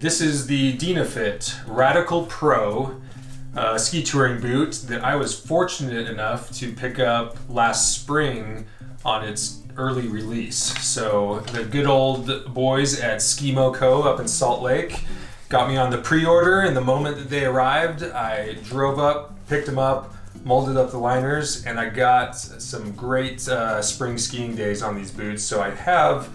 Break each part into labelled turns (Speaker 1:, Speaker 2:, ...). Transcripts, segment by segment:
Speaker 1: This is the Dynafit Radical Pro ski touring boot that I was fortunate enough to pick up last spring on its early release. So the good old boys at Skimo Co. up in Salt Lake got me on the pre-order, and the moment that they arrived, I drove up, picked them up, molded up the liners, and I got some great spring skiing days on these boots. So I have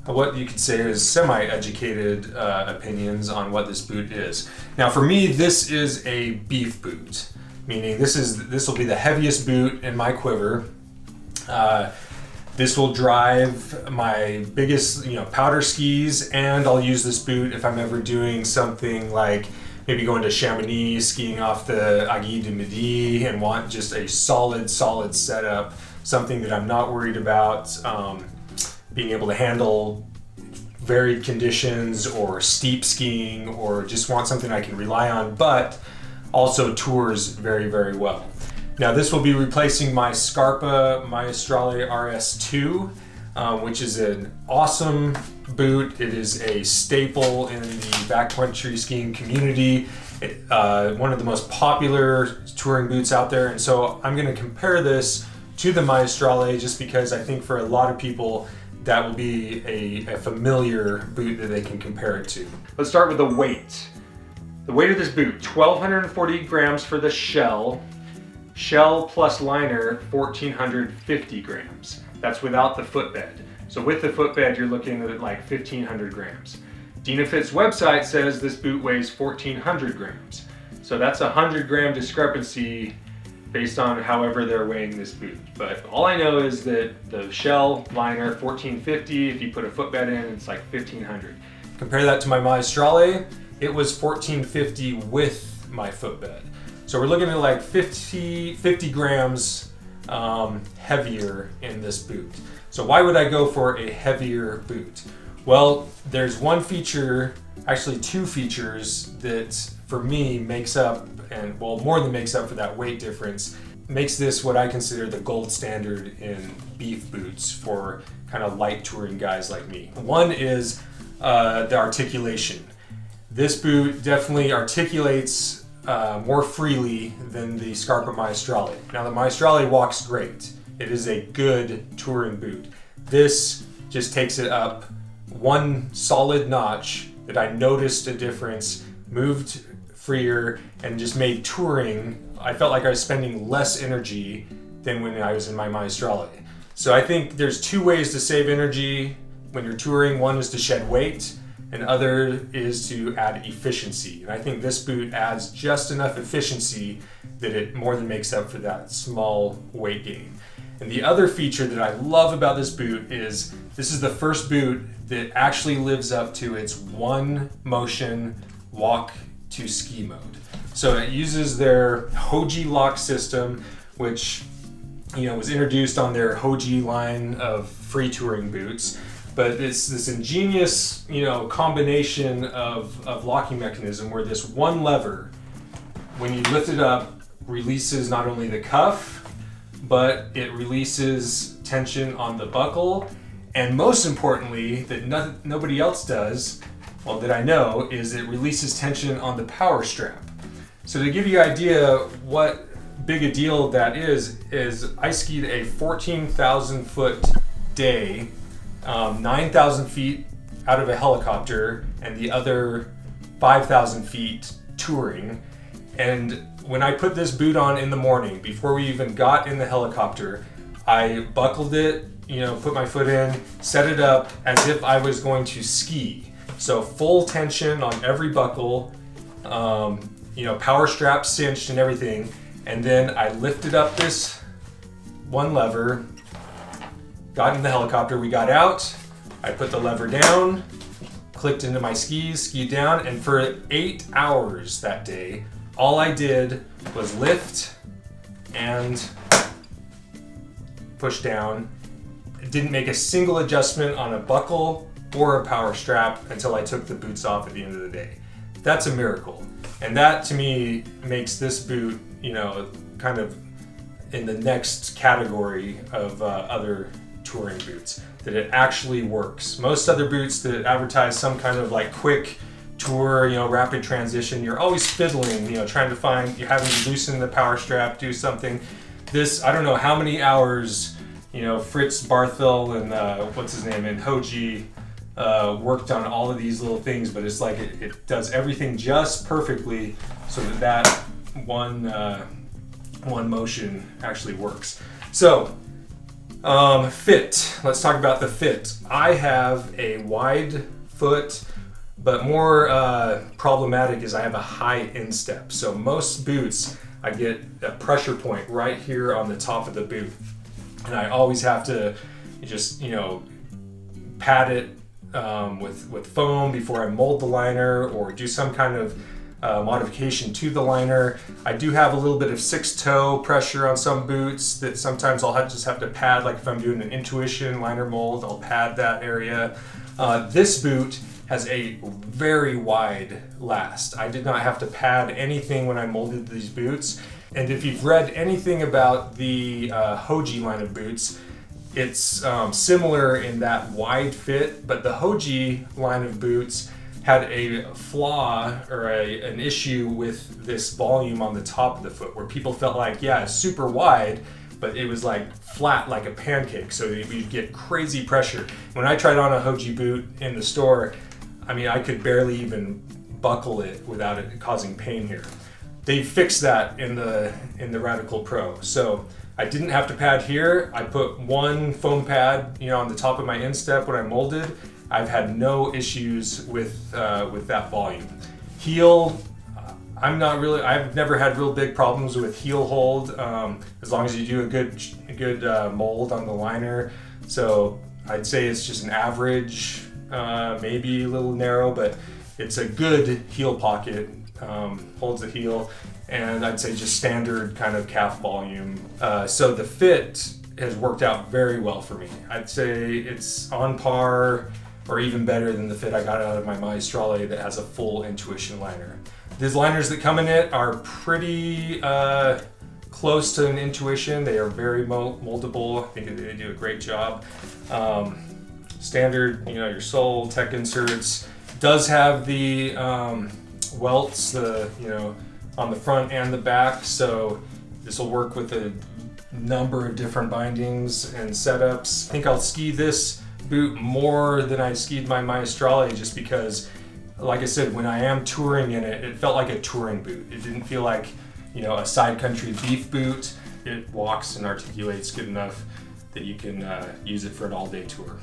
Speaker 1: what you could say is semi-educated opinions on what this boot is. Now for me, this is a beef boot, meaning this will be the heaviest boot in my quiver. This will drive my biggest, powder skis, and I'll use this boot if I'm ever doing something like maybe going to Chamonix, skiing off the Aiguille du Midi, and want just a solid setup, something that I'm not worried about being able to handle varied conditions or steep skiing, or just want something I can rely on, but also tours very, very well. Now this will be replacing my Scarpa Maestrales RS2, which is an awesome boot. It is a staple in the backcountry skiing community. One of the most popular touring boots out there, and so I'm going to compare this to the Maestrales just because I think for a lot of people that will be a familiar boot that they can compare it to. Let's start with the weight. The weight of this boot, 1,240 grams for the shell. Shell plus liner, 1,450 grams. That's without the footbed. So with the footbed, you're looking at like 1,500 grams. Dynafit's website says this boot weighs 1,400 grams. So that's a 100-gram discrepancy based on however they're weighing this boot. But all I know is that the shell liner, 1,450. If you put a footbed in, it's like 1,500. Compare that to my Maestrales, it was 1,450 with my footbed. So we're looking at like 50 grams heavier in this boot. So why would I go for a heavier boot? Well, there's one feature, actually two features, that for me makes up, and well, more than makes up for that weight difference, makes this what I consider the gold standard in beef boots for kind of light touring guys like me. One is the articulation. This boot definitely articulates more freely than the Scarpa Maestrales. Now the Maestrales walks great. It is a good touring boot. This just takes it up one solid notch that I noticed a difference, moved freer, and just made touring, I felt like I was spending less energy than when I was in my Maestrales. So I think there's two ways to save energy when you're touring. One is to shed weight, and other is to add efficiency. And I think this boot adds just enough efficiency that it more than makes up for that small weight gain. And the other feature that I love about this boot is this is the first boot that actually lives up to its one motion walk to ski mode. So it uses their Hoji Lock System, which was introduced on their Hoji line of free touring boots. But it's this ingenious, combination of locking mechanism where this one lever, when you lift it up, releases not only the cuff, but it releases tension on the buckle, and most importantly, that nobody else does, well, that I know, is it releases tension on the power strap. So to give you an idea what big a deal that is I skied a 14,000 foot day, 9,000 feet out of a helicopter, and the other 5,000 feet touring. And when I put this boot on in the morning, before we even got in the helicopter, I buckled it, put my foot in, set it up as if I was going to ski. So full tension on every buckle, power strap cinched and everything. And then I lifted up this one lever, got in the helicopter, we got out, I put the lever down, clicked into my skis, skied down, and for 8 hours that day, all I did was lift and push down. Didn't make a single adjustment on a buckle or a power strap until I took the boots off at the end of the day. That's a miracle. And that to me makes this boot, kind of in the next category of other touring boots, that it actually works. Most other boots that advertise some kind of like quick tour, you know, rapid transition, you're always fiddling, you know, trying to find, you're having to loosen the power strap, do something. This, I don't know how many hours, you know, Fritz Barthel and what's his name, and Hoji worked on all of these little things, but it's like it does everything just perfectly so that one motion actually works. So fit, let's talk about the fit. I have a wide foot, but more problematic is I have a high instep. So most boots, I get a pressure point right here on the top of the boot, and I always have to just, you know, pad it with foam before I mold the liner or do some kind of modification to the liner. I do have a little bit of 6-toe pressure on some boots that sometimes I'll just have to pad, like if I'm doing an Intuition liner mold, I'll pad that area. This boot has a very wide last. I did not have to pad anything when I molded these boots. And if you've read anything about the Hoji line of boots, it's similar in that wide fit, but the Hoji line of boots had a flaw or an issue with this volume on the top of the foot where people felt like, yeah, it's super wide, but it was like flat like a pancake, so you'd get crazy pressure. When I tried on a Hoji boot in the store, I mean, I could barely even buckle it without it causing pain here. They fixed that in the Radical Pro. So I didn't have to pad here. I put one foam pad, you know, on the top of my instep when I molded. I've had no issues with that volume. Heel, I've never had real big problems with heel hold, as long as you do a good mold on the liner. So I'd say it's just an average, maybe a little narrow, but it's a good heel pocket, holds the heel, and I'd say just standard kind of calf volume. So the fit has worked out very well for me. I'd say it's on par or even better than the fit I got out of my Maestrale that has a full Intuition liner. These liners that come in it are pretty close to an Intuition. They are very moldable. I think they do a great job. Standard, you know, your sole tech inserts. Does have the welts, you know, on the front and the back, so this will work with a number of different bindings and setups. I think I'll ski this boot more than I skied my Maestrale, just because, like I said, when I am touring in it, it felt like a touring boot. It didn't feel like, you know, a side country beef boot. It walks and articulates good enough that you can use it for an all-day tour.